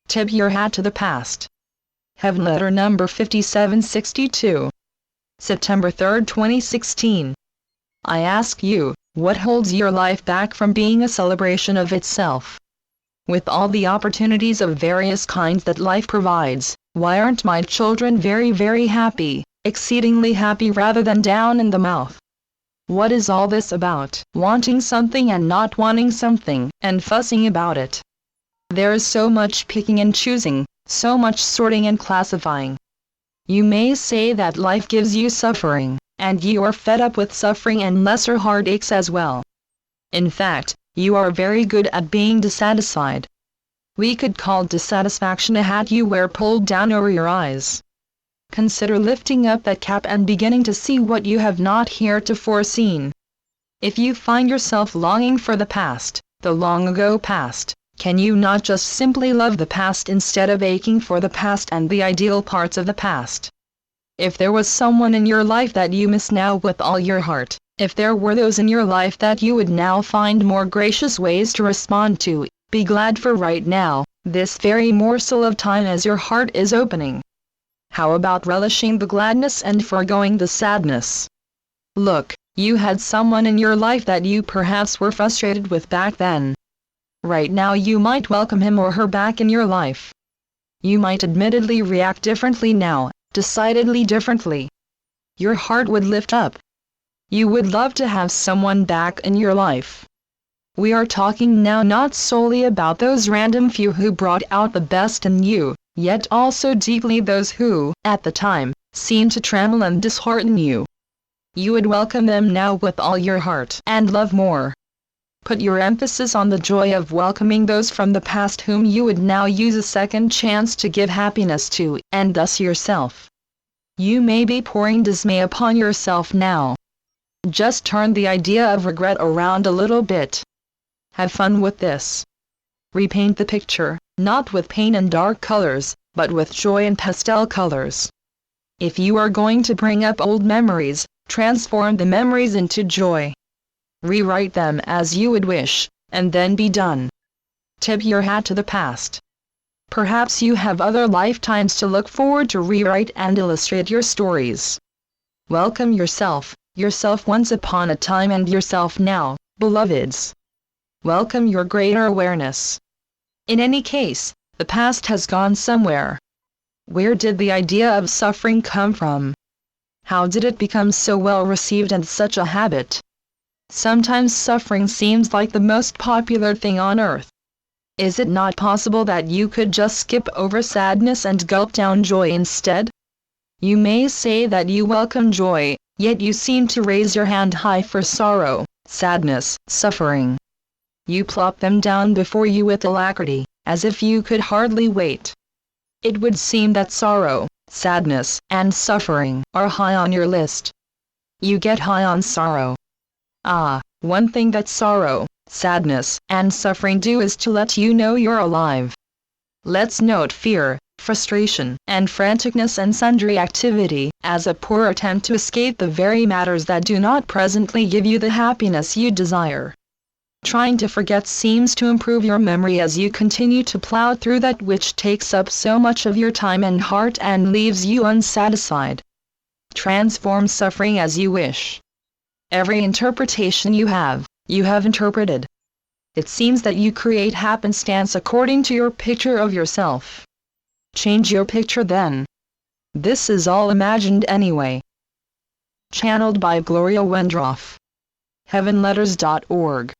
Tip your hat to the past. Heavenletter number 5762. September 3, 2016. I ask you, what holds your life back from being a celebration of itself? With all the opportunities of various kinds that life provides, why aren't my children very, very happy, exceedingly happy rather than down in the mouth? What is all this about, wanting something and not wanting something, and fussing about it? There is so much picking and choosing, so much sorting and classifying. You may say that life gives you suffering, and you are fed up with suffering and lesser heartaches as well. In fact, you are very good at being dissatisfied. We could call dissatisfaction a hat you wear pulled down over your eyes. Consider lifting up that cap and beginning to see what you have not heretofore seen. If you find yourself longing for the past, the long ago past, can you not just simply love the past instead of aching for the past and the ideal parts of the past? If there was someone in your life that you miss now with all your heart, if there were those in your life that you would now find more gracious ways to respond to, be glad for right now, this very morsel of time as your heart is opening. How about relishing the gladness and foregoing the sadness? Look, you had someone in your life that you perhaps were frustrated with back then. Right now you might welcome him or her back in your life. You might admittedly react differently now, decidedly differently. Your heart would lift up. You would love to have someone back in your life. We are talking now not solely about those random few who brought out the best in you, yet also deeply those who, at the time, seemed to trammel and dishearten you. You would welcome them now with all your heart and love more. Put your emphasis on the joy of welcoming those from the past whom you would now use a second chance to give happiness to, and thus yourself. You may be pouring dismay upon yourself now. Just turn the idea of regret around a little bit. Have fun with this. Repaint the picture, not with paint and dark colors, but with joy and pastel colors. If you are going to bring up old memories, transform the memories into joy. Rewrite them as you would wish, and then be done. Tip your hat to the past. Perhaps you have other lifetimes to look forward to rewrite and illustrate your stories. Welcome yourself once upon a time and yourself now, beloveds. Welcome your greater awareness. In any case, the past has gone somewhere. Where did the idea of suffering come from? How did it become so well received and such a habit? Sometimes suffering seems like the most popular thing on earth. Is it not possible that you could just skip over sadness and gulp down joy instead? You may say that you welcome joy, yet you seem to raise your hand high for sorrow, sadness, suffering. You plop them down before you with alacrity, as if you could hardly wait. It would seem that sorrow, sadness, and suffering are high on your list. You get high on sorrow. One thing that sorrow, sadness, and suffering do is to let you know you're alive. Let's note fear, frustration, and franticness and sundry activity as a poor attempt to escape the very matters that do not presently give you the happiness you desire. Trying to forget seems to improve your memory as you continue to plow through that which takes up so much of your time and heart and leaves you unsatisfied. Transform suffering as you wish. Every interpretation you have interpreted. It seems that you create happenstance according to your picture of yourself. Change your picture then. This is all imagined anyway. Channeled by Gloria Wendroff. Heavenletters.org